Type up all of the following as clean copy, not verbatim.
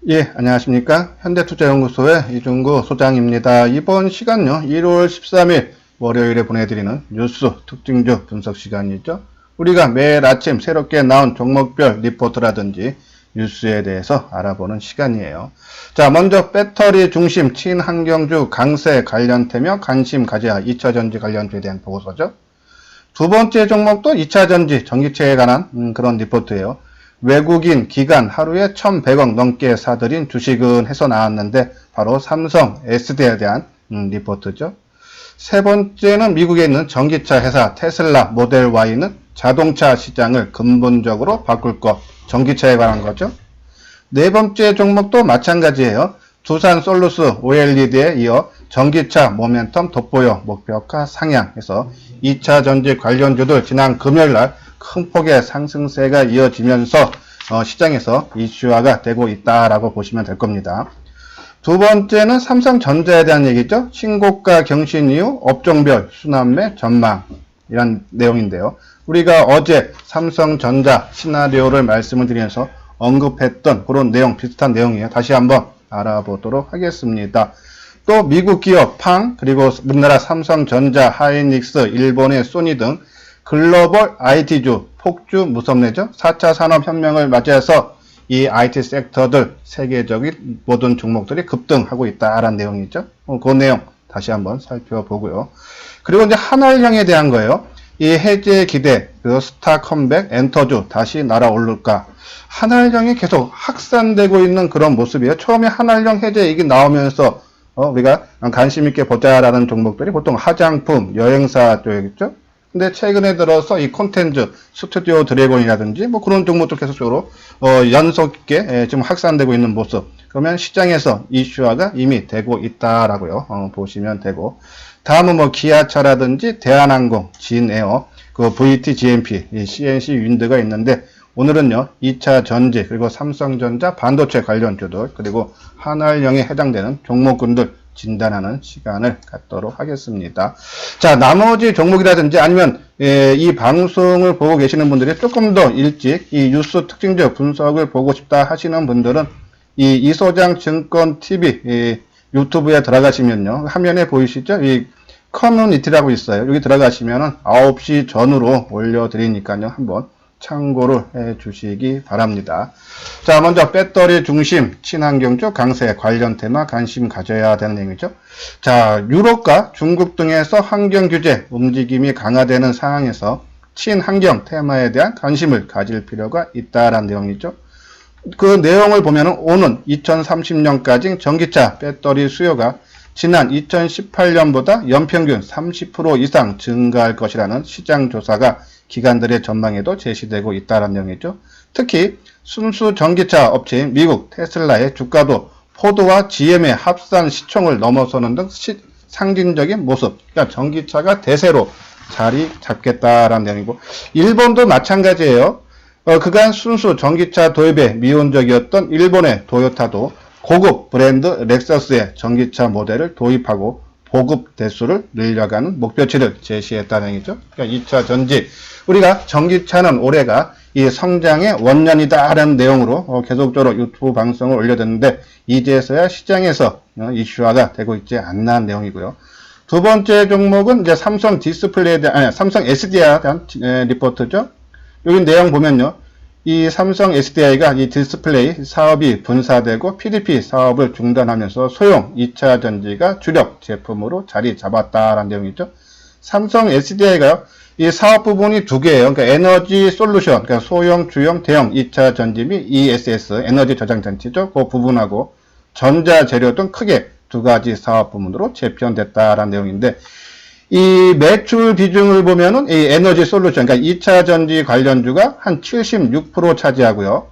예, 안녕하십니까. 현대투자연구소의 이중구 소장입니다. 이번 시간요, 1월 13일 월요일에 보내드리는 뉴스 특징주 분석 시간이죠. 우리가 매일 아침 새롭게 나온 종목별 리포트라든지 뉴스에 대해서 알아보는 시간이에요. 자, 먼저 배터리 중심 친환경주 강세 관련되며 관심 가져야 2차전지 관련주에 대한 보고서죠. 두 번째 종목도 2차전지 전기차에 관한 그런 리포트예요. 외국인 기관 하루에 1,100억 넘게 사들인 주식은 해서 나왔는데 바로 삼성 SDI에 대한 리포트죠. 세 번째는 미국에 있는 전기차 회사 테슬라 모델 Y는 자동차 시장을 근본적으로 바꿀 것, 전기차에 관한 거죠. 네 번째 종목도 마찬가지예요. 두산 솔루스 OLED에 이어 전기차 모멘텀 돋보여 목표가 상향해서 2차 전지 관련주들 지난 금요일날 큰 폭의 상승세가 이어지면서 시장에서 이슈화가 되고 있다라고 보시면 될 겁니다. 두 번째는 삼성전자에 대한 얘기죠. 신고가 경신 이후 업종별 순환매 전망 이란 내용인데요. 우리가 어제 삼성전자 시나리오를 말씀을 드리면서 언급했던 그런 내용 비슷한 내용이에요. 다시 한번 알아보도록 하겠습니다. 또 미국 기업 팡 그리고 우리나라 삼성전자, 하이닉스, 일본의 소니 등 글로벌 IT주 폭주 무섭네죠. 4차 산업혁명을 맞이해서 이 IT 섹터들 세계적인 모든 종목들이 급등하고 있다라는 내용이죠. 그 내용 다시 한번 살펴보고요. 그리고 이제 한알령에 대한 거예요. 이 해제 기대, 그 스타 컴백, 엔터주 다시 날아오를까. 한알령이 계속 확산되고 있는 그런 모습이에요. 처음에 한알령 해제 얘기 나오면서 우리가 관심 있게 보자라는 종목들이 보통 화장품, 여행사 쪽이겠죠. 근데 최근에 들어서 이 콘텐츠, 스튜디오 드래곤이라든지 뭐 그런 종목도 계속적으로 연속 있게 지금 확산되고 있는 모습. 그러면 시장에서 이슈화가 이미 되고 있다라고요. 보시면 되고. 다음은 뭐 기아차라든지 대한항공, 진에어, 그 VT, GMP, 이 CNC 윈드가 있는데 오늘은요 2차 전지 그리고 삼성전자 반도체 관련주들 그리고 한알령에 해당되는 종목군들 진단하는 시간을 갖도록 하겠습니다. 자, 나머지 종목이라든지 아니면 이 방송을 보고 계시는 분들이 조금 더 일찍 이 뉴스 특징적 분석을 보고 싶다 하시는 분들은 이 이소장 증권 TV 유튜브에 들어가시면요. 화면에 보이시죠? 이 커뮤니티라고 있어요. 여기 들어가시면은 9시 전후로 올려드리니까요. 한번 참고를 해 주시기 바랍니다. 자, 먼저 배터리 중심 친환경주 강세 관련 테마 관심 가져야 되는 얘기죠. 자, 유럽과 중국 등에서 환경 규제 움직임이 강화되는 상황에서 친환경 테마에 대한 관심을 가질 필요가 있다라는 내용이죠. 그 내용을 보면은 오는 2030년까지 전기차 배터리 수요가 지난 2018년보다 연평균 30% 이상 증가할 것이라는 시장 조사가 기관들의 전망에도 제시되고 있다는 내용이죠. 특히 순수 전기차 업체인 미국 테슬라의 주가도 포드와 GM의 합산 시총을 넘어서는 등 상징적인 모습, 그러니까 전기차가 대세로 자리 잡겠다라는 내용이고, 일본도 마찬가지예요. 그간 순수 전기차 도입에 미온적이었던 일본의 도요타도 고급 브랜드 렉서스의 전기차 모델을 도입하고 보급 대수를 늘려가는 목표치를 제시했다는 얘기죠. 그러니까 2차 전지. 우리가 전기차는 올해가 이 성장의 원년이다라는 내용으로 계속적으로 유튜브 방송을 올려드렸는데 이제서야 시장에서 이슈화가 되고 있지 않나는 내용이고요. 두 번째 종목은 이제 삼성 디스플레이에 대한, 삼성 SDI에 대한 리포트죠. 여기 내용 보면요. 이 삼성 SDI가 이 디스플레이 사업이 분사되고 PDP 사업을 중단하면서 소형 2차 전지가 주력 제품으로 자리 잡았다라는 내용이죠. 삼성 SDI가요. 이 사업 부분이 두 개예요. 그러니까 에너지 솔루션, 그러니까 소형, 주형, 대형 2차 전지 및 ESS, 에너지 저장 장치죠. 그 부분하고 전자 재료 등 크게 두 가지 사업 부문으로 재편됐다라는 내용인데 이 매출 비중을 보면은 이 에너지 솔루션, 그러니까 2차 전지 관련주가 한 76% 차지하고요.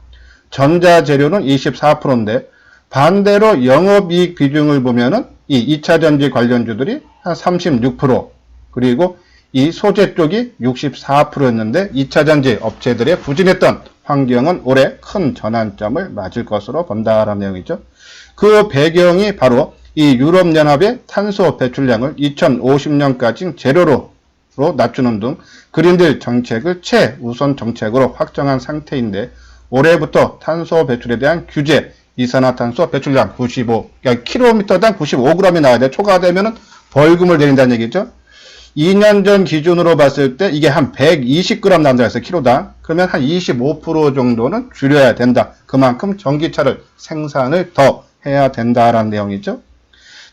전자 재료는 24%인데 반대로 영업이익 비중을 보면은 이 2차 전지 관련주들이 한 36%, 그리고 이 소재 쪽이 64%였는데 2차 전지 업체들의 부진했던 환경은 올해 큰 전환점을 맞을 것으로 본다라는 내용이죠. 그 배경이 바로 이 유럽연합의 탄소 배출량을 2050년까지 제로로 낮추는 등 그린딜 정책을 최우선 정책으로 확정한 상태인데 올해부터 탄소 배출에 대한 규제 이산화탄소 배출량 95, 그러니까 킬로미터당 95g이 나와야 돼. 초과되면은 벌금을 내린다는 얘기죠. 2년 전 기준으로 봤을 때 이게 한 120g 나온다 했어요. 킬로당. 그러면 한 25% 정도는 줄여야 된다. 그만큼 전기차를 생산을 더 해야 된다라는 내용이죠.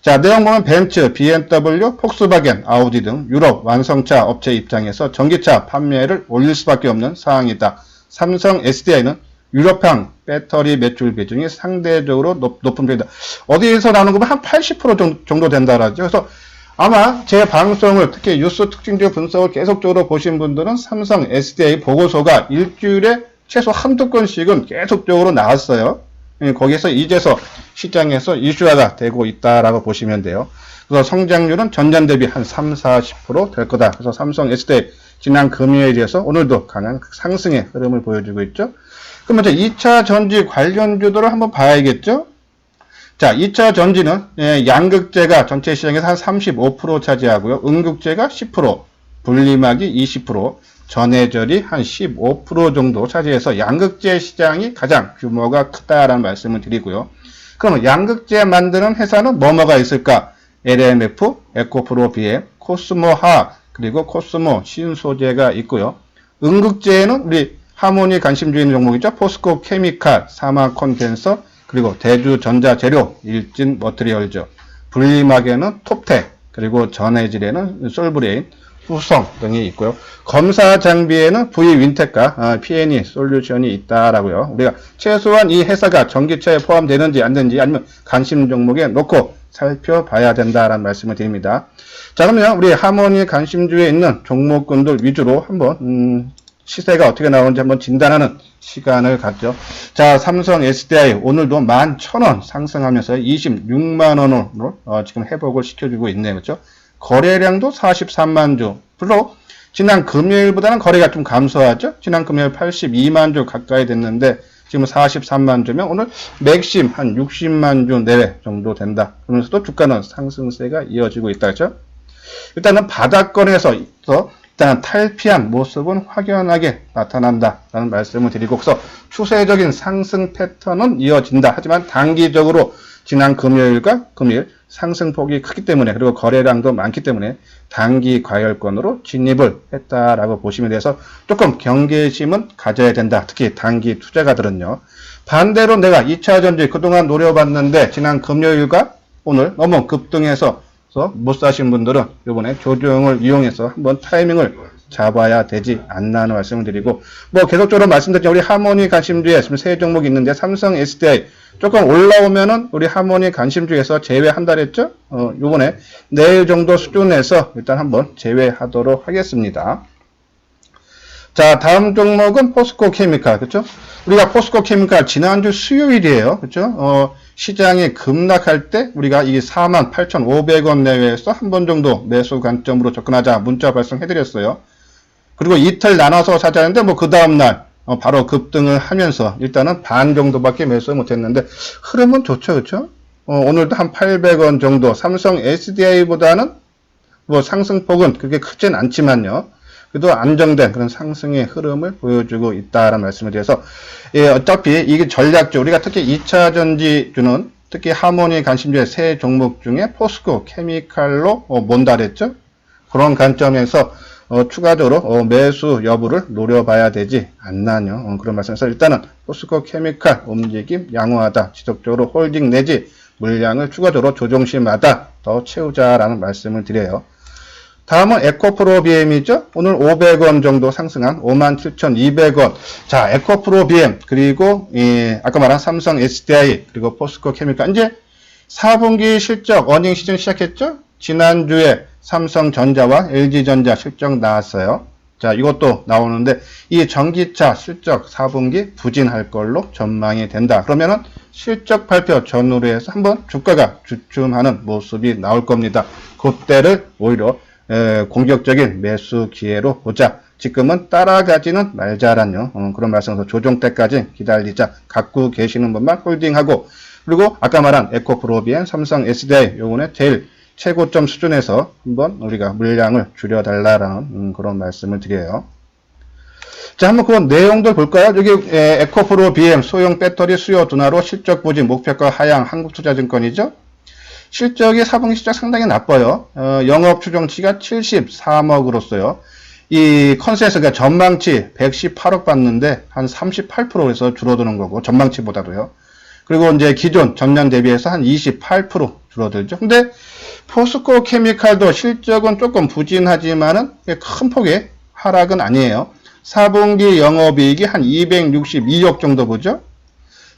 자, 내용 보면 벤츠, BMW, 폭스바겐, 아우디 등 유럽 완성차 업체 입장에서 전기차 판매를 올릴 수밖에 없는 상황이다. 삼성 SDI는 유럽향 배터리 매출 비중이 상대적으로 높은 편이다. 어디에서 나오는 거면 한 80% 정도 된다라죠. 그래서 아마 제 방송을 특히 뉴스 특징적 분석을 계속적으로 보신 분들은 삼성 SDI 보고서가 일주일에 최소 한두 건씩은 계속적으로 나왔어요. 거기에서 이제서 시장에서 이슈화가 되고 있다라고 보시면 돼요. 그래서 성장률은 전년 대비 한 30-40% 될 거다. 그래서 삼성 SDI 지난 금요일에서 오늘도 강한 상승의 흐름을 보여주고 있죠. 그럼 이제 2차 전지 관련주들을 한번 봐야겠죠. 자, 2차 전지는 양극재가 전체 시장에서 한 35% 차지하고요. 음극재가 10%, 분리막이 20%, 전해절이 한 15% 정도 차지해서 양극재 시장이 가장 규모가 크다라는 말씀을 드리고요. 그러면 양극재 만드는 회사는 뭐가 있을까? LMF, 에코프로 BM, 코스모화, 그리고 코스모 신소재가 있고요. 음극재에는 우리 하모니 관심주에 있는 종목이죠. 포스코 케미칼, 사마 콘덴서, 그리고 대주전자재료, 일진 머트리얼즈. 분리막에는 톱텍, 그리고 전해질에는 솔브레인, 후성 등이 있고요. 검사 장비에는 V윈텍과 P&E 솔루션이 있다라고요. 우리가 최소한 이 회사가 전기차에 포함되는지 안 되는지 아니면 관심 종목에 놓고 살펴봐야 된다라는 말씀을 드립니다. 자, 그러면 우리 하모니 관심주에 있는 종목군들 위주로 한번 시세가 어떻게 나오는지 한번 진단하는 시간을 갖죠. 자, 삼성 SDI 오늘도 11,000원 상승하면서 26만원으로 지금 회복을 시켜주고 있네요. 그렇죠? 거래량도 43만 주. 물론 지난 금요일보다는 거래가 좀 감소하죠. 지난 금요일 82만 주 가까이 됐는데 지금 43만 주면 오늘 맥심 한 60만 주 내외 정도 된다. 그러면서도 주가는 상승세가 이어지고 있다. 그렇죠? 일단은 바닥권에서 일단 탈피한 모습은 확연하게 나타난다라는 말씀을 드리고, 그래서 추세적인 상승 패턴은 이어진다. 하지만 단기적으로 지난 금요일과 금일 상승폭이 크기 때문에, 그리고 거래량도 많기 때문에 단기 과열권으로 진입을 했다라고 보시면 돼서 조금 경계심은 가져야 된다. 특히 단기 투자가들은요. 반대로 내가 2차 전지 그동안 노려봤는데 지난 금요일과 오늘 너무 급등해서 못 사신 분들은 이번에 조정을 이용해서 한번 타이밍을 잡아야 되지 않나 하는 말씀을 드리고, 뭐 계속적으로 말씀드렸죠. 우리 하모니 관심주에 지금 세 종목이 있는데 삼성 SDI 조금 올라오면은 우리 하모니 관심주에서 제외한다 했죠. 요번에 내일 정도 수준에서 일단 한번 제외하도록 하겠습니다. 자, 다음 종목은 포스코 케미칼. 그렇죠? 우리가 포스코 케미칼 지난주 수요일이에요. 그렇죠? 시장이 급락할 때 우리가 이 48,500원 내외에서 한 번 정도 매수 관점으로 접근하자 문자 발송해드렸어요. 그리고 이틀 나눠서 사자는데 뭐 그 다음날 바로 급등을 하면서 일단은 반 정도밖에 매수 못했는데 흐름은 좋죠. 그렇죠? 오늘도 한 800원 정도, 삼성 SDI보다는 뭐 상승폭은 그렇게 크진 않지만요. 그래도 안정된 그런 상승의 흐름을 보여주고 있다라는 말씀을 드려서, 어차피 이게 전략적, 우리가 특히 2차 전지주는 특히 하모니 관심주의 세 종목 중에 포스코 케미칼로 몬다랬죠. 그런 관점에서 추가적으로 매수 여부를 노려봐야 되지 않나요. 그런 말씀에서 일단은 포스코 케미칼 움직임 양호하다. 지속적으로 홀딩 내지 물량을 추가적으로 조정시마다 더 채우자라는 말씀을 드려요. 다음은 에코프로 BM이죠. 오늘 500원 정도 상승한 57,200원. 자, 에코프로 BM, 그리고 아까 말한 삼성 SDI, 그리고 포스코 케미칼. 이제 4분기 실적 어닝 시즌 시작했죠. 지난주에 삼성전자와 LG전자 실적 나왔어요. 자, 이것도 나오는데 이 전기차 실적 4분기 부진할 걸로 전망이 된다. 그러면은 실적 발표 전후로 해서 한번 주가가 주춤하는 모습이 나올 겁니다. 그때를 오히려 공격적인 매수 기회로 보자. 지금은 따라가지는 말자라뇨. 그런 말씀에서 조정 때까지 기다리자. 갖고 계시는 분만 홀딩하고, 그리고 아까 말한 에코프로비엔, 삼성 SDI 요번에 제일 최고점 수준에서 한번 우리가 물량을 줄여달라는 그런 말씀을 드려요. 자, 한번 그 내용들 볼까요? 여기 에코프로 BM 소형 배터리 수요 둔화로 실적 부진 목표가 하향 한국투자증권이죠. 실적이 4분기 실적 상당히 나빠요. 영업 추정치가 73억으로서요. 이 컨센서스가 전망치 118억 봤는데 한 38%에서 줄어드는 거고 전망치보다도요. 그리고 이제 기존 전년 대비해서 한 28% 줄어들죠. 근데 포스코 케미칼도 실적은 조금 부진하지만은 큰 폭의 하락은 아니에요. 4분기 영업이익이 한 262억 정도 보죠.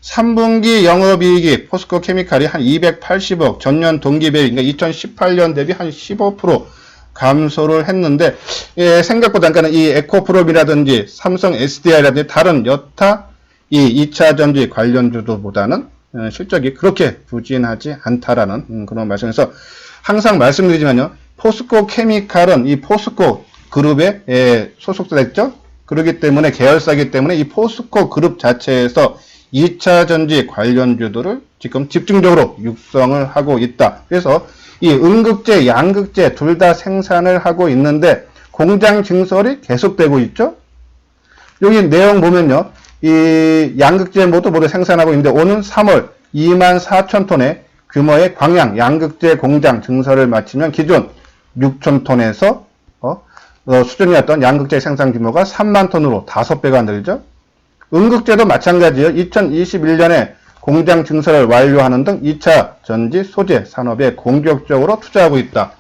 3분기 영업이익이 포스코 케미칼이 한 280억, 전년 동기 대비, 그러니까 2018년 대비 한 15% 감소를 했는데, 생각보다, 그러니까 이 에코프롬이라든지 삼성 SDI라든지 다른 여타 이 2차 전지 관련주들보다는 실적이 그렇게 부진하지 않다라는 그런 말씀에서 항상 말씀드리지만요, 포스코 케미칼은 이 포스코 그룹에 소속사겠죠? 그렇기 때문에 계열사이기 때문에 이 포스코 그룹 자체에서 2차 전지 관련주들을 지금 집중적으로 육성을 하고 있다. 그래서 이 음극재, 양극재 둘 다 생산을 하고 있는데 공장 증설이 계속되고 있죠. 여기 내용 보면요. 이 양극재 모두 생산하고 있는데 오는 3월 24,000톤의 규모의 광양 양극재 공장 증설을 마치면 기존 6,000톤에서 수준이었던 양극재 생산 규모가 3만 톤으로 5배가 늘죠. 음극재도 마찬가지예요. 2021년에 공장 증설을 완료하는 등 2차 전지 소재 산업에 공격적으로 투자하고 있다.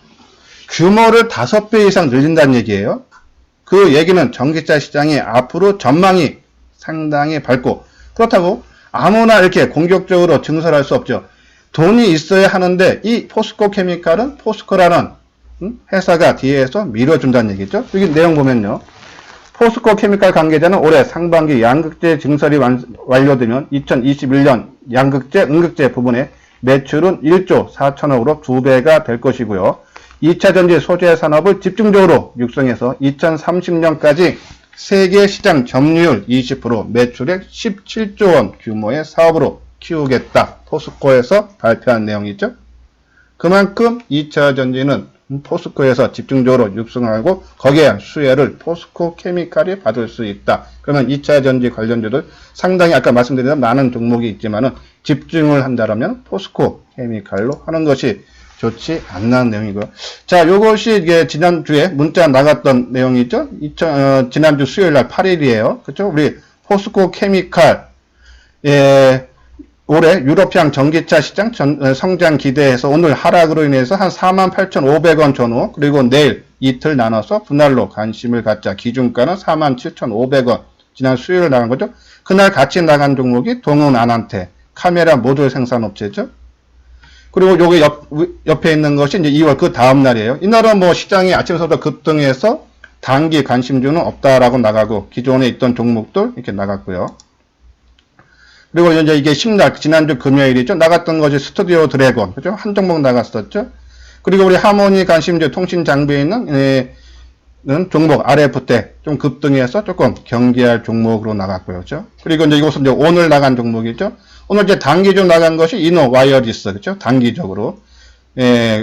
규모를 5배 이상 늘린다는 얘기예요. 그 얘기는 전기차 시장이 앞으로 전망이 상당히 밝고, 그렇다고 아무나 이렇게 공격적으로 증설할 수 없죠. 돈이 있어야 하는데 이 포스코 케미칼은 포스코라는 회사가 뒤에서 밀어준다는 얘기죠. 여기 내용 보면요. 포스코 케미칼 관계자는 올해 상반기 양극재 증설이 완료되면 2021년 양극재, 음극재 부분의 매출은 1조 4천억으로 2배가 될 것이고요. 2차 전지 소재 산업을 집중적으로 육성해서 2030년까지 세계 시장 점유율 20%, 매출액 17조 원 규모의 사업으로 키우겠다. 포스코에서 발표한 내용이죠. 그만큼 2차 전지는 포스코에서 집중적으로 육성하고 거기에 수혜를 포스코 케미칼이 받을 수 있다. 그러면 2차 전지 관련주들 상당히 아까 말씀드린 대로 많은 종목이 있지만은 집중을 한다면 포스코 케미칼로 하는 것이 좋지 않는 내용이고요. 자, 요것이 이게 지난주에 문자 나갔던 내용이죠. 지난주 수요일 날 8일이에요. 그렇죠? 우리 포스코 케미칼 올해 유럽향 전기차 시장 성장 기대해서 오늘 하락으로 인해서 한 48,500원 전후, 그리고 내일 이틀 나눠서 분할로 관심을 갖자. 기준가는 47,500원. 지난 수요일 나간 거죠. 그날 같이 나간 종목이 동훈 아난테 카메라 모듈 생산업체죠. 그리고 요게 옆에 있는 것이 이제 2월 그 다음 날이에요. 이날은 뭐 시장이 아침부터 급등해서 단기 관심주는 없다라고 나가고 기존에 있던 종목들 이렇게 나갔고요. 그리고 이제 이게 10날, 지난주 금요일이죠. 나갔던 것이 스튜디오 드래곤, 그죠? 한 종목 나갔었죠. 그리고 우리 하모니 관심주 통신 장비에 있는 종목 RF대 좀 급등해서 조금 경계할 종목으로 나갔고요. 그죠? 그리고 이제 이것은 이제 오늘 나간 종목이죠. 오늘 이제 단기적으로 나간 것이 이노 와이어리스, 그죠? 단기적으로.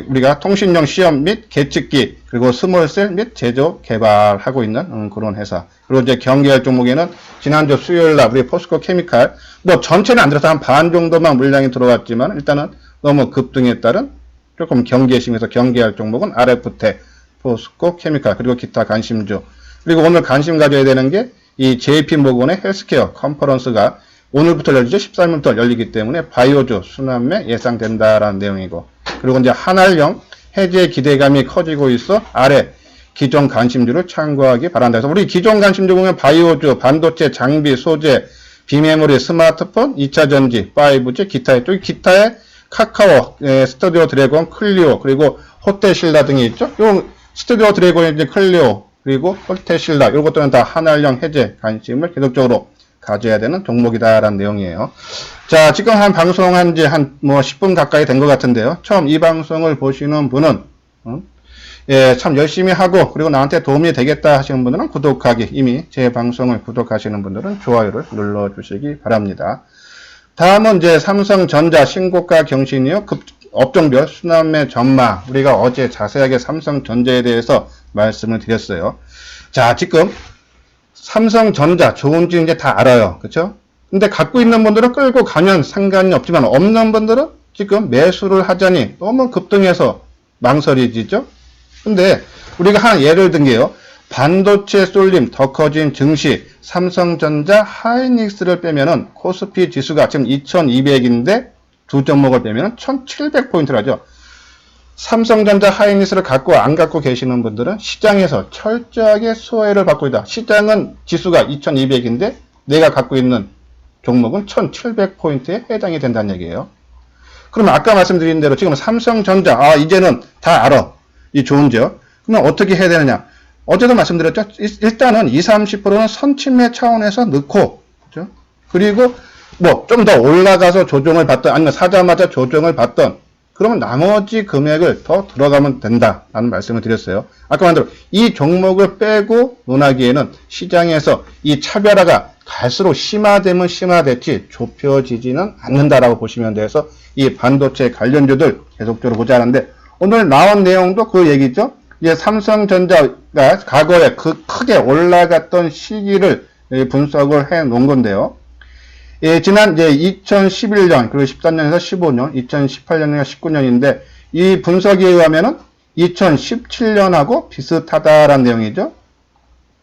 우리가 통신용 시험 및 계측기, 그리고 스몰셀 및 제조 개발하고 있는 그런 회사. 그리고 이제 경계할 종목에는 지난주 수요일 날 우리 포스코 케미칼, 뭐 전체는 안 들어서 한 반 정도만 물량이 들어왔지만 일단은 너무 급등에 따른 조금 경계심에서 경계할 종목은 RF텍, 포스코 케미칼, 그리고 기타 관심주. 그리고 오늘 관심 가져야 되는 게 이 JP모건의 헬스케어 컨퍼런스가 오늘부터 열리죠. 13일부터 열리기 때문에 바이오주 순환매 예상된다라는 내용이고, 그리고 이제 한알령 해제 기대감이 커지고 있어 아래 기존 관심주를 참고하기 바란다. 그래서 우리 기존 관심주 보면 바이오주, 반도체, 장비, 소재, 비메모리, 스마트폰, 2차 전지, 5G, 기타에 또 기타에 카카오, 스튜디오 드래곤, 클리오, 그리고 호텔신라 등이 있죠. 요 스튜디오 드래곤, 이제 클리오, 그리고 호텔신라, 요것들은 다 한알령 해제 관심을 계속적으로 가져야 되는 종목이다라는 내용이에요. 자, 지금 한 방송한 지 한 10분 가까이 된 것 같은데요. 처음 이 방송을 보시는 분은 참 열심히 하고 그리고 나한테 도움이 되겠다 하시는 분들은 구독하기, 이미 제 방송을 구독하시는 분들은 좋아요를 눌러주시기 바랍니다. 다음은 이제 삼성전자 신고가 경신이요. 업종별 순환매 전망. 우리가 어제 자세하게 삼성전자에 대해서 말씀을 드렸어요. 자, 지금 삼성전자 좋은지 이제 다 알아요. 그쵸? 근데 갖고 있는 분들은 끌고 가면 상관이 없지만 없는 분들은 지금 매수를 하자니 너무 급등해서 망설이지죠? 근데 우리가 한 예를 든 게요. 반도체 쏠림 더 커진 증시, 삼성전자, 하이닉스를 빼면은 코스피 지수가 지금 2200인데 두 종목을 빼면은 1700포인트라죠. 삼성전자, 하이닉스를 갖고 안 갖고 계시는 분들은 시장에서 철저하게 소외를 받고 있다. 시장은 지수가 2200인데 내가 갖고 있는 종목은 1700포인트에 해당이 된다는 얘기예요. 그러면 아까 말씀드린 대로 지금 삼성전자, 이제는 다 알아. 이 좋은지요. 그러면 어떻게 해야 되느냐. 어제도 말씀드렸죠. 일단은 20, 30%는 선침해 차원에서 넣고, 그죠? 그리고 뭐 좀 더 올라가서 조정을 받던, 아니면 사자마자 조정을 받던, 그러면 나머지 금액을 더 들어가면 된다라는 말씀을 드렸어요. 아까 말한 대로 이 종목을 빼고 논하기에는 시장에서 이 차별화가 갈수록 심화되면 심화됐지 좁혀지지는 않는다라고 보시면 돼서 이 반도체 관련주들 계속적으로 보자 하는데 오늘 나온 내용도 그 얘기죠. 이제 삼성전자가 과거에 그 크게 올라갔던 시기를 분석을 해 놓은 건데요. 예, 지난 이제 2011년, 그리고 13년에서 15년, 2018년에서 19년인데, 이 분석에 의하면은 2017년하고 비슷하다라는 내용이죠.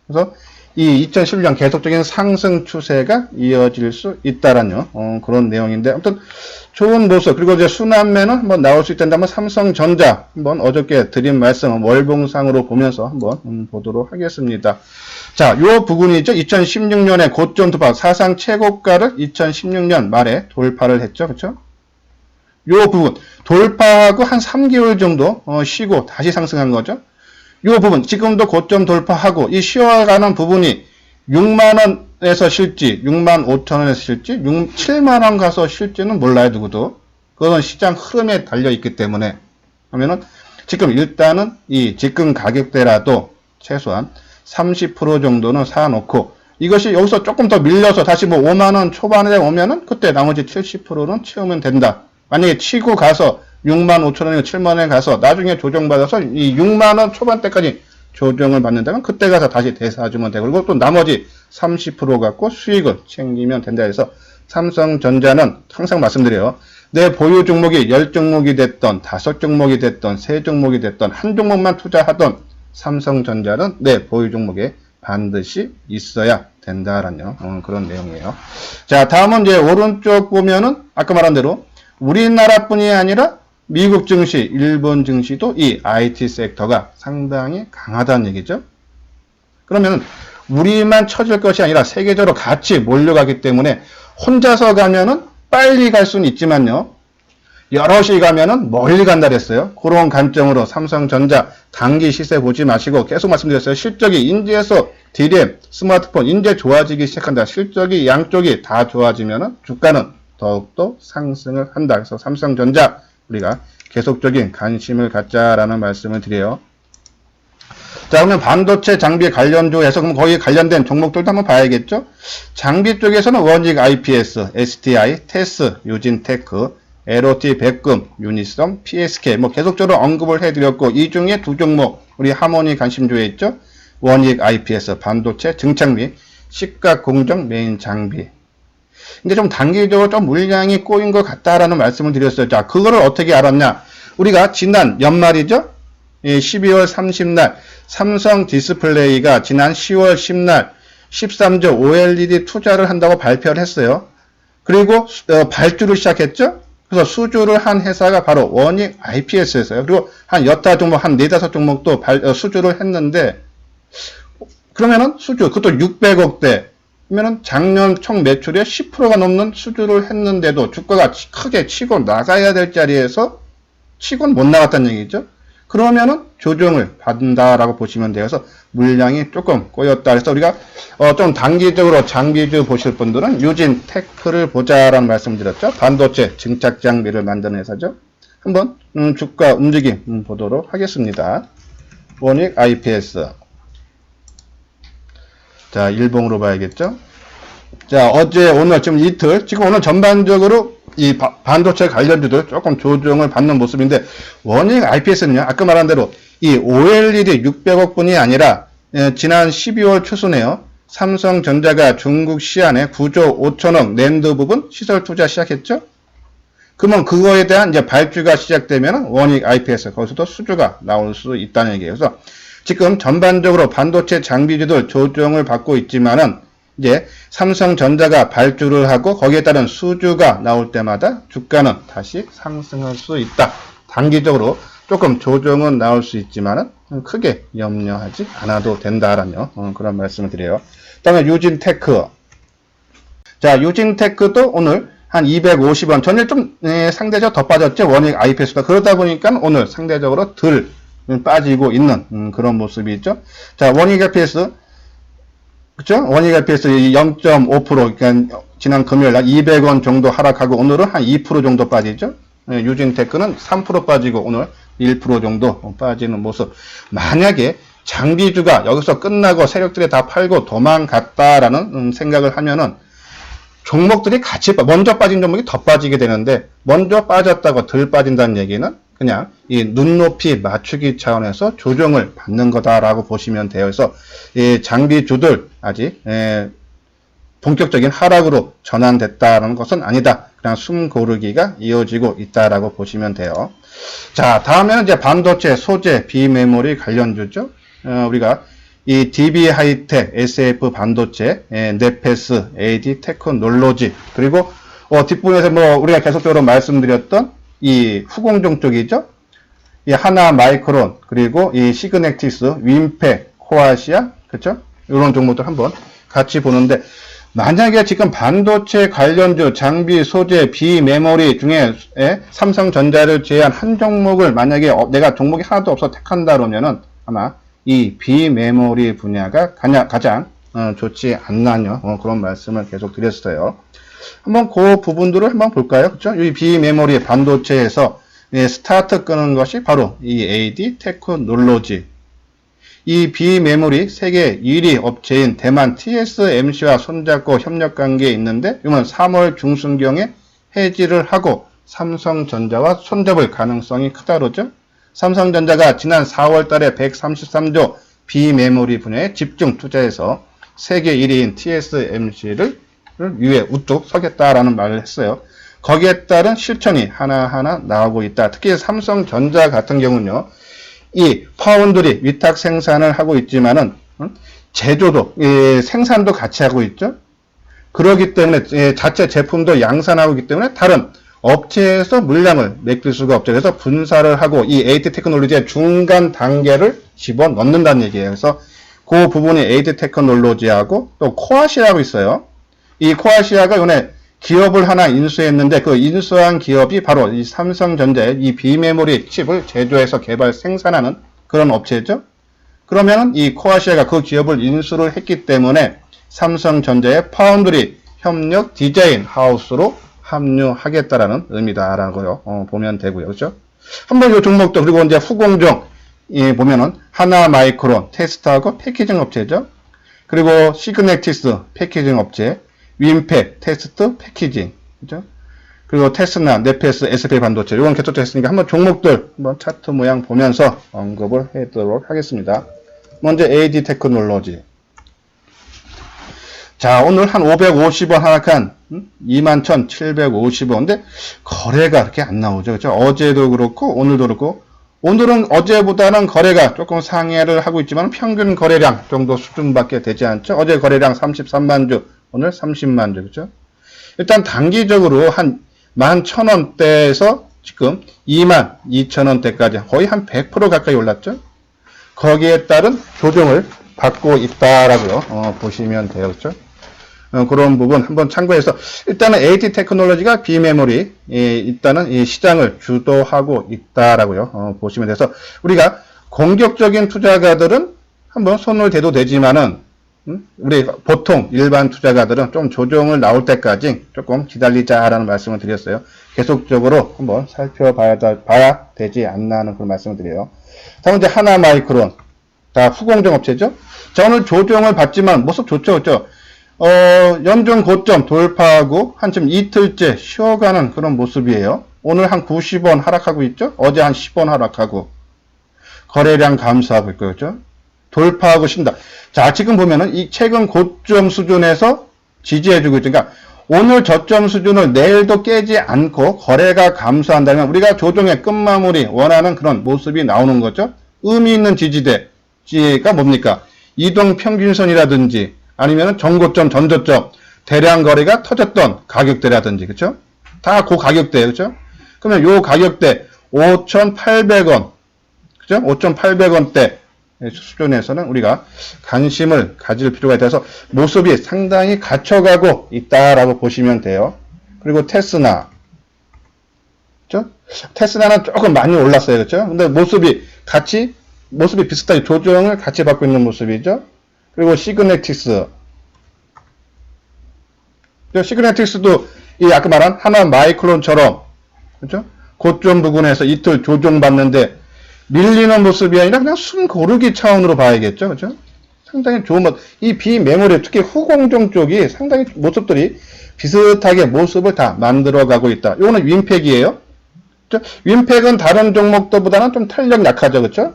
그래서 이 2011년 계속적인 상승 추세가 이어질 수 있다라는 그런 내용인데, 아무튼 좋은 모습, 그리고 이제 순환매는 한번 나올 수 있다면 삼성전자 한번 어저께 드린 말씀 월봉상으로 보면서 한번 보도록 하겠습니다. 자, 요 부분이죠. 2016년에 고점 돌파, 사상 최고가를 2016년 말에 돌파를 했죠. 그쵸? 요 부분, 돌파하고 한 3개월 정도 쉬고 다시 상승한 거죠. 요 부분, 지금도 고점 돌파하고 이 쉬어가는 부분이 6만원에서 쉴지, 6만 5천원에서 쉴지, 7만원 가서 쉴지는 몰라요, 누구도. 그건 시장 흐름에 달려있기 때문에. 하면은, 지금 일단은 이 지금 가격대라도 최소한 30% 정도는 사놓고 이것이 여기서 조금 더 밀려서 다시 뭐 5만원 초반에 오면은 그때 나머지 70%는 채우면 된다. 만약에 치고 가서 6만 5천원이나 7만원에 가서 나중에 조정받아서 이 6만원 초반대까지 조정을 받는다면 그때 가서 다시 대사주면 되고 그리고 또 나머지 30% 갖고 수익을 챙기면 된다 해서 삼성전자는 항상 말씀드려요. 내 보유 종목이 10종목이 됐던 5종목이 됐던 3종목이 됐던 한 종목만 투자하던 삼성전자는 내 보유 종목에 반드시 있어야 된다라는 그런 내용이에요. 자, 다음은 이제 오른쪽 보면은 아까 말한 대로 우리나라뿐이 아니라 미국 증시, 일본 증시도 이 IT 섹터가 상당히 강하다는 얘기죠. 그러면 우리만 처질 것이 아니라 세계적으로 같이 몰려가기 때문에 혼자서 가면은 빨리 갈 수는 있지만요. 여럿이 가면은 멀리 간다 그랬어요. 그런 관점으로 삼성전자 단기 시세 보지 마시고 계속 말씀드렸어요. 실적이 인지에서 디램, 스마트폰 인제 좋아지기 시작한다. 실적이 양쪽이 다 좋아지면은 주가는 더욱더 상승을 한다. 그래서 삼성전자 우리가 계속적인 관심을 갖자라는 말씀을 드려요. 자, 그러면 반도체 장비 관련주에서 그럼 거기 관련된 종목들도 한번 봐야겠죠? 장비 쪽에서는 원익 IPS, STI, 테스, 유진테크, LOT 백금, 유니섬, PSK 뭐 계속적으로 언급을 해드렸고 이 중에 두 종목 우리 하모니 관심주에 있죠. 원익 IPS 반도체 증착 및 시가 공정 메인 장비. 근데 좀 단기적으로 좀 물량이 꼬인 것 같다라는 말씀을 드렸어요. 자, 그거를 어떻게 알았냐? 우리가 지난 연말이죠. 12월 30날 삼성 디스플레이가 지난 10월 10날 13조 OLED 투자를 한다고 발표를 했어요. 그리고 발주를 시작했죠. 그래서 수주를 한 회사가 바로 원익 IPS였어요. 그리고 한 여타 종목, 한 4-5종목도 수주를 했는데, 그러면은 수주, 그것도 600억대, 그러면은 작년 총 매출의 10%가 넘는 수주를 했는데도 주가가 크게 치고 나가야 될 자리에서 치고는 못 나갔다는 얘기죠. 그러면은 조정을 받는다라고 보시면 돼서 물량이 조금 꼬였다. 그래서 우리가 좀 단기적으로 장비주 보실 분들은 유진테크를 보자라는 말씀드렸죠. 반도체 증착 장비를 만드는 회사죠. 한번 주가 움직임 보도록 하겠습니다. 원익 IPS. 자, 일봉으로 봐야겠죠. 자, 어제 오늘 지금 이틀 지금 오늘 전반적으로 이 반도체 관련주들 조금 조정을 받는 모습인데 원익 IPS는요 아까 말한 대로 이 OLED 600억 분이 아니라 지난 12월 초순에요 삼성전자가 중국 시안에 9조 5천억 낸드 부분 시설 투자 시작했죠? 그러면 그거에 대한 이제 발주가 시작되면 원익 IPS 거기서도 수주가 나올 수 있다는 얘기예요. 그래서 지금 전반적으로 반도체 장비주들 조정을 받고 있지만은 이제 삼성전자가 발주를 하고 거기에 따른 수주가 나올 때마다 주가는 다시 상승할 수 있다. 단기적으로 조금 조정은 나올 수 있지만은 크게 염려하지 않아도 된다라는 그런 말씀을 드려요. 그다음에 유진테크. 자, 유진테크도 오늘 한 250원. 전일 좀 상대적으로 더 빠졌죠. 원익 IPS가. 그러다 보니까 오늘 상대적으로 덜 빠지고 있는 그런 모습이 있죠. 자, 원익 IPS. 그쵸? 원익 IPS 0.5%. 그러니까 지난 금요일 날 200원 정도 하락하고 오늘은 한 2% 정도 빠지죠. 유진테크는 3% 빠지고 오늘 1% 정도 빠지는 모습. 만약에 장비주가 여기서 끝나고 세력들이 다 팔고 도망갔다라는 생각을 하면은 종목들이 같이 먼저 빠진 종목이 더 빠지게 되는데 먼저 빠졌다고 덜 빠진다는 얘기는 그냥 이 눈높이 맞추기 차원에서 조정을 받는 거다라고 보시면 돼요. 그래서 이 장비주들 아직 본격적인 하락으로 전환됐다는 것은 아니다. 그냥 숨 고르기가 이어지고 있다라고 보시면 돼요. 자, 다음에는 이제 반도체, 소재, 비메모리 관련주죠. 우리가 이 DB 하이텍, SF 반도체, 네페스, AD 테크놀로지, 그리고 뒷부분에서 뭐 우리가 계속적으로 말씀드렸던 이 후공정 쪽이죠. 이 하나 마이크론, 그리고 이 시그넥티스, 윈팩, 코아시아, 그렇죠? 이런 종목들 한번 같이 보는데 만약에 지금 반도체 관련주, 장비, 소재, 비메모리 중에 삼성전자를 제외한 한 종목을 만약에 내가 종목이 하나도 없어 택한다 그러면은 아마 이 비메모리 분야가 가장 좋지 않나요? 그런 말씀을 계속 드렸어요. 한번 그 부분들을 한번 볼까요? 그렇죠? 이 비메모리 반도체에서 스타트 끄는 것이 바로 이 AD 테크놀로지. 이 비메모리 세계 1위 업체인 대만 TSMC와 손잡고 협력 관계에 있는데 이건 3월 중순경에 해지를 하고 삼성전자와 손잡을 가능성이 크다 그러죠. 삼성전자가 지난 4월 달에 133조 비메모리 분야에 집중 투자해서 세계 1위인 TSMC를 위에 우뚝 서겠다라는 말을 했어요. 거기에 따른 실천이 하나하나 나오고 있다. 특히 삼성전자 같은 경우는요. 이 파운드리 위탁 생산을 하고 있지만은 제조도 생산도 같이 하고 있죠. 그렇기 때문에 자체 제품도 양산하고 있기 때문에 다른 업체에서 물량을 맡길 수가 없죠. 그래서 분사를 하고 이 AD 테크놀로지의 중간 단계를 집어넣는다는 얘기예요. 그래서 그 부분이 AD 테크놀로지하고 또 코아시아라고 있어요. 이 코아시아가 요번에 기업을 하나 인수했는데 그 인수한 기업이 바로 이 삼성전자의 이 비메모리 칩을 제조해서 개발 생산하는 그런 업체죠. 그러면 이 코아시아가 그 기업을 인수를 했기 때문에 삼성전자의 파운드리 협력 디자인 하우스로 합류하겠다라는 의미다라고요. 보면 되고요. 그렇죠? 한번 이 종목도 그리고 이제 후공정 보면은 하나 마이크론 테스트하고 패키징 업체죠. 그리고 시그넥티스 패키징 업체, 윈팩 테스트 패키징, 그죠? 그리고 테스나, 네페스, SP 반도체 이건 계속 됐으니까 한번 종목들 한번 차트 모양 보면서 언급을 해보도록 하겠습니다. 먼저 AD 테크놀로지. 자, 오늘 한 550원 하락한 21,750원. 근데 거래가 그렇게 안 나오죠. 그렇죠? 어제도 그렇고 오늘도 그렇고 오늘은 어제보다는 거래가 조금 상회를 하고 있지만 평균 거래량 정도 수준밖에 되지 않죠. 어제 거래량 33만 주, 오늘 30만 주. 그렇죠? 일단 단기적으로 한 11,000원대에서 지금 22,000원대까지 거의 한 100% 가까이 올랐죠. 거기에 따른 조정을 받고 있다라고요. 보시면 돼요. 그렇죠? 그런 부분 한번 참고해서 일단은 AD 테크놀로지가 비메모리 일단은 이 시장을 주도하고 있다라고요. 보시면 돼서 우리가 공격적인 투자가들은 한번 손을 대도 되지만은 우리 보통 일반 투자가들은 좀 조정을 나올 때까지 조금 기다리자라는 말씀을 드렸어요. 계속적으로 한번 살펴봐야 되지 않나 하는 그런 말씀을 드려요. 다음 이제 하나 마이크론. 자, 후공정 업체죠. 자, 오늘 조정을 받지만 모습 좋죠, 그렇죠? 연중 고점 돌파하고 한참 이틀째 쉬어가는 그런 모습이에요. 오늘 한 90원 하락하고 있죠? 어제 한 10원 하락하고 거래량 감소하고 있고, 그렇죠? 돌파하고 싶다. 자, 지금 보면은 이 최근 고점 수준에서 지지해주고 있죠. 그러니까 오늘 저점 수준을 내일도 깨지 않고 거래가 감소한다면 우리가 조정의 끝마무리 원하는 그런 모습이 나오는 거죠. 의미 있는 지지대가 뭡니까? 이동평균선이라든지 아니면 전고점, 전저점, 대량 거래가 터졌던 가격대라든지, 그쵸? 다 그 가격대예요, 그쵸? 그러면 요 가격대 5,800원, 그죠? 5,800원대 수준에서는 우리가 관심을 가질 필요가 있어서 모습이 상당히 갖춰가고 있다라고 보시면 돼요. 그리고 테스나, 그죠? 테스나는 조금 많이 올랐어요, 그죠? 근데 모습이 비슷하게 조정을 같이 받고 있는 모습이죠. 그리고 시그네틱스, 시그네틱스도 이 아까 말한 하나 마이크론처럼, 그죠? 고점 부근에서 이틀 조정받는데 밀리는 모습이 아니라 그냥 숨 고르기 차원으로 봐야겠죠. 그죠? 상당히 좋은 모습. 이 비메모리, 특히 후공정 쪽이 상당히 모습들이 비슷하게 모습을 다 만들어가고 있다. 이거는 윈팩이에요. 그죠? 윈팩은 다른 종목들보다는 좀 탄력 약하죠. 그죠?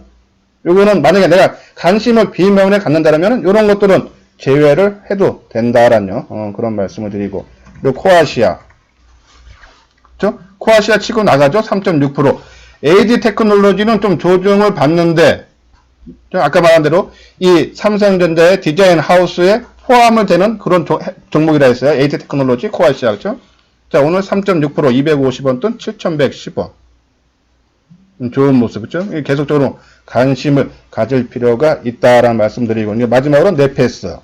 요거는 만약에 내가 관심을 비메모리에 갖는다면 이런 것들은 제외를 해도 된다라는 그런 말씀을 드리고. 그리고 코아시아. 그죠? 코아시아 치고 나가죠. 3.6%. AD 테크놀로지는 좀 조정을 받는데, 아까 말한 대로 이 삼성전자의 디자인 하우스에 포함을 되는 그런 종목이라 했어요. AD 테크놀로지, 코아시아, 그죠? 자, 오늘 3.6% 250원 돈 7,110원. 좋은 모습, 그죠? 계속적으로 관심을 가질 필요가 있다라는 말씀 드리고, 마지막으로 넷패스.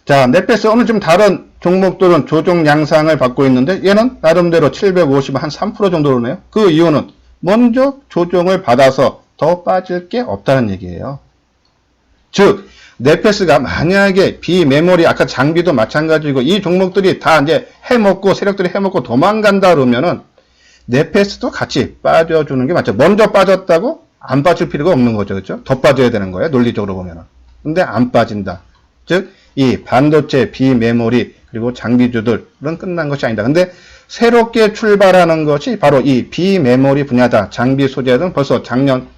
자, 넷패스 오늘 좀 다른 종목들은 조정 양상을 받고 있는데 얘는 나름대로 750원 한 3% 정도로네요. 그 이유는 먼저 조정을 받아서 더 빠질 게 없다는 얘기예요. 즉 넷패스가 만약에 비메모리 아까 장비도 마찬가지고 이 종목들이 다 이제 해먹고 세력들이 해먹고 도망간다 그러면은 넷패스도 같이 빠져주는 게 맞죠. 먼저 빠졌다고 안 빠질 필요가 없는 거죠. 그렇죠? 더 빠져야 되는 거예요. 논리적으로 보면은. 근데 안 빠진다. 즉 이 반도체, 비메모리, 그리고 장비주들은 끝난 것이 아니다. 근데 새롭게 출발하는 것이 바로 이 비메모리 분야다. 장비 소재는 벌써 작년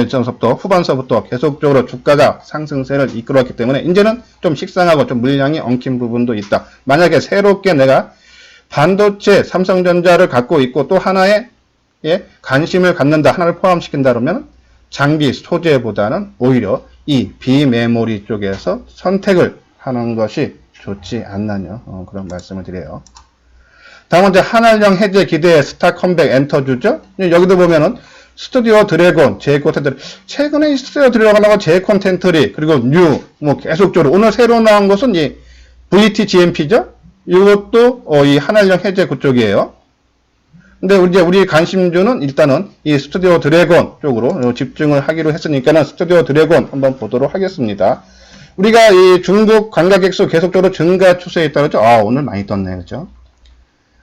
전서부터 후반서부터 계속적으로 주가가 상승세를 이끌었기 때문에 이제는 좀 식상하고 좀 물량이 엉킨 부분도 있다. 만약에 새롭게 내가 반도체 삼성전자를 갖고 있고 또 하나의 관심을 갖는다. 하나를 포함시킨다 그러면 장비 소재보다는 오히려 이 비메모리 쪽에서 선택을 하는 것이 좋지 않나요? 그런 말씀을 드려요. 다음은 이제 한알령 해제 기대에 스타 컴백 엔터주죠? 여기도 보면은 스튜디오 드래곤, 제 콘텐츠, 최근에 이 스튜디오 드래곤하고 제 콘텐츠리, 그리고 뉴, 계속적으로, 오늘 새로 나온 것은 이 VT GMP죠? 이것도, 이 한알령 해제 그쪽이에요. 근데 우리 관심주는 일단은 이 스튜디오 드래곤 쪽으로 집중을 하기로 했으니까는 스튜디오 드래곤 한번 보도록 하겠습니다. 우리가 이 중국 관광객 수 계속적으로 증가 추세에 있다 그러죠? 아, 오늘 많이 떴네, 그죠?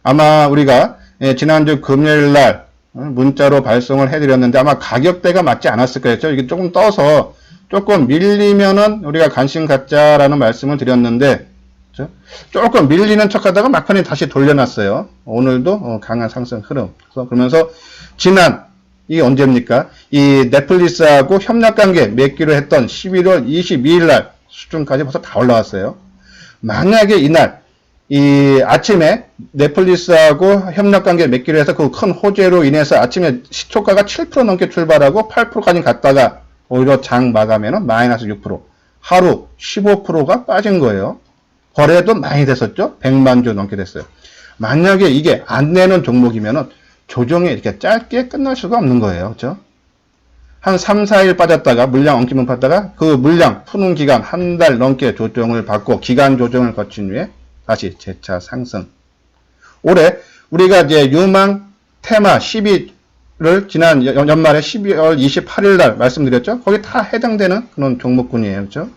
아마 우리가 지난주 금요일 날 문자로 발송을 해드렸는데 아마 가격대가 맞지 않았을 거예요. 이게 조금 떠서 조금 밀리면은 우리가 관심 갖자라는 말씀을 드렸는데, 그죠? 조금 밀리는 척 하다가 막판에 다시 돌려놨어요. 오늘도 강한 상승 흐름. 그러면서 이게 언제입니까? 이 넷플릭스하고 협력 관계 맺기로 했던 11월 22일 날 수준까지 벌써 다 올라왔어요. 만약에 이날, 이 아침에 넷플릭스하고 협력 관계 맺기로 해서 그 큰 호재로 인해서 아침에 시초가가 7% 넘게 출발하고 8%까지 갔다가 오히려 장 마감에는 마이너스 6%. 하루 15%가 빠진 거예요. 거래도 많이 됐었죠? 100만 주 넘게 됐어요. 만약에 이게 안 내는 종목이면은 조정이 이렇게 짧게 끝날 수가 없는 거예요. 그렇죠? 한 3, 4일 빠졌다가 물량 엉키면 받다가 그 물량 푸는 기간 한 달 넘게 조정을 받고 기간 조정을 거친 후에 다시 재차 상승. 올해 우리가 이제 유망 테마 12를 지난 연말에 12월 28일 날 말씀드렸죠? 거기 다 해당되는 그런 종목군이에요. 그렇죠?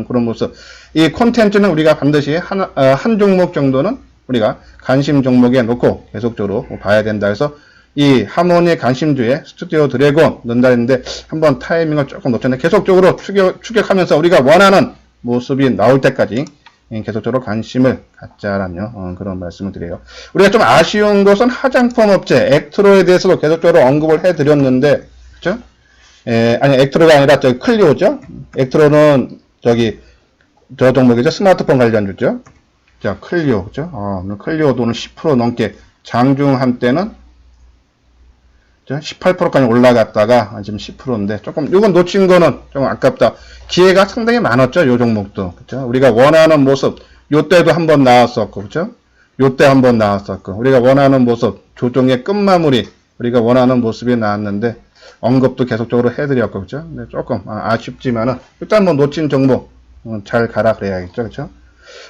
그런 모습. 이 콘텐츠는 우리가 반드시 한 종목 정도는 우리가 관심 종목에 놓고 계속적으로 봐야 된다 해서 이 하모니 관심주에 스튜디오 드래곤 넣는다 했는데 한번 타이밍을 조금 놓쳤는데 계속적으로 추격하면서 우리가 원하는 모습이 나올 때까지 계속적으로 관심을 갖자라는 그런 말씀을 드려요. 우리가 좀 아쉬운 것은 화장품 업체 액트로에 대해서도 계속적으로 언급을 해드렸는데, 그죠? 아니, 액트로가 아니라 저기 클리오죠. 액트로는 저 종목이죠. 스마트폰 관련주죠. 자, 클리오, 그죠? 클리오도 오늘 10% 넘게 장중 한때는 18%까지 올라갔다가 지금 10%인데 조금 이건 놓친 거는 좀 아깝다. 기회가 상당히 많았죠. 요 종목도. 그죠? 우리가 원하는 모습 요때도 한번 나왔었고, 그죠? 요때 한번 나왔었고, 우리가 원하는 모습 조정의 끝마무리 우리가 원하는 모습이 나왔는데 언급도 계속적으로 해드렸고, 그죠? 근데 조금 아쉽지만은 일단 뭐 놓친 종목 잘 가라 그래야겠죠. 그죠?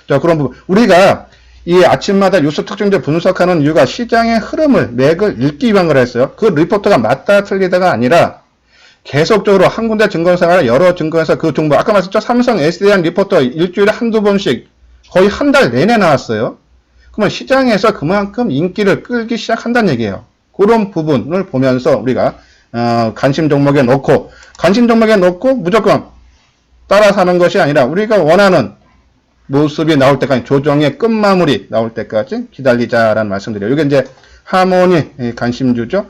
자, 그런 부분 우리가 이 아침마다 뉴스 특징들 분석하는 이유가 시장의 흐름을 맥을 읽기 위한 거랬어요. 그 리포트가 맞다 틀리다가 아니라 계속적으로 한 군데 증권사가 여러 증권사 그 종목 아까 말했죠. 삼성 S에 대한 리포트 일주일에 한두 번씩 거의 한 달 내내 나왔어요. 그러면 시장에서 그만큼 인기를 끌기 시작한다는 얘기예요. 그런 부분을 보면서 우리가 관심 종목에 놓고 무조건 따라 사는 것이 아니라 우리가 원하는 모습이 나올 때까지 조정의 끝마무리 나올 때까지 기다리자라는 말씀드려요. 이게 이제 하모니 관심주죠.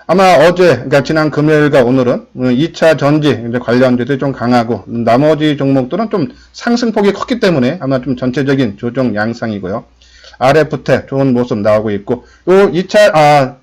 아마 어제, 그러니까 지난 금요일과 오늘은 2차 전지 관련주들이 좀 강하고 나머지 종목들은 좀 상승폭이 컸기 때문에 아마 좀 전체적인 조정 양상이고요. RF테 좋은 모습 나오고 있고 요 2차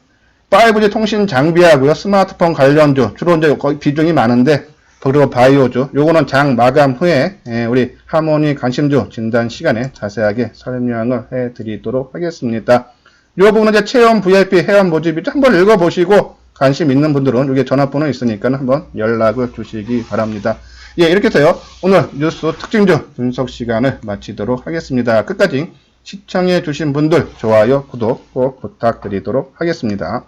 5G 통신 장비하고요. 스마트폰 관련주 주로 이제 거의 비중이 많은데 그리고 바이오주 요거는 장 마감 후에 우리 하모니 관심주 진단 시간에 자세하게 설명을 해 드리도록 하겠습니다. 이 부분은 이제 체험 VIP 회원 모집이죠. 한번 읽어보시고 관심 있는 분들은 여기 전화번호 있으니까 한번 연락을 주시기 바랍니다. 예, 이렇게 해서요. 오늘 뉴스 특징주 분석 시간을 마치도록 하겠습니다. 끝까지 시청해 주신 분들 좋아요, 구독 꼭 부탁드리도록 하겠습니다.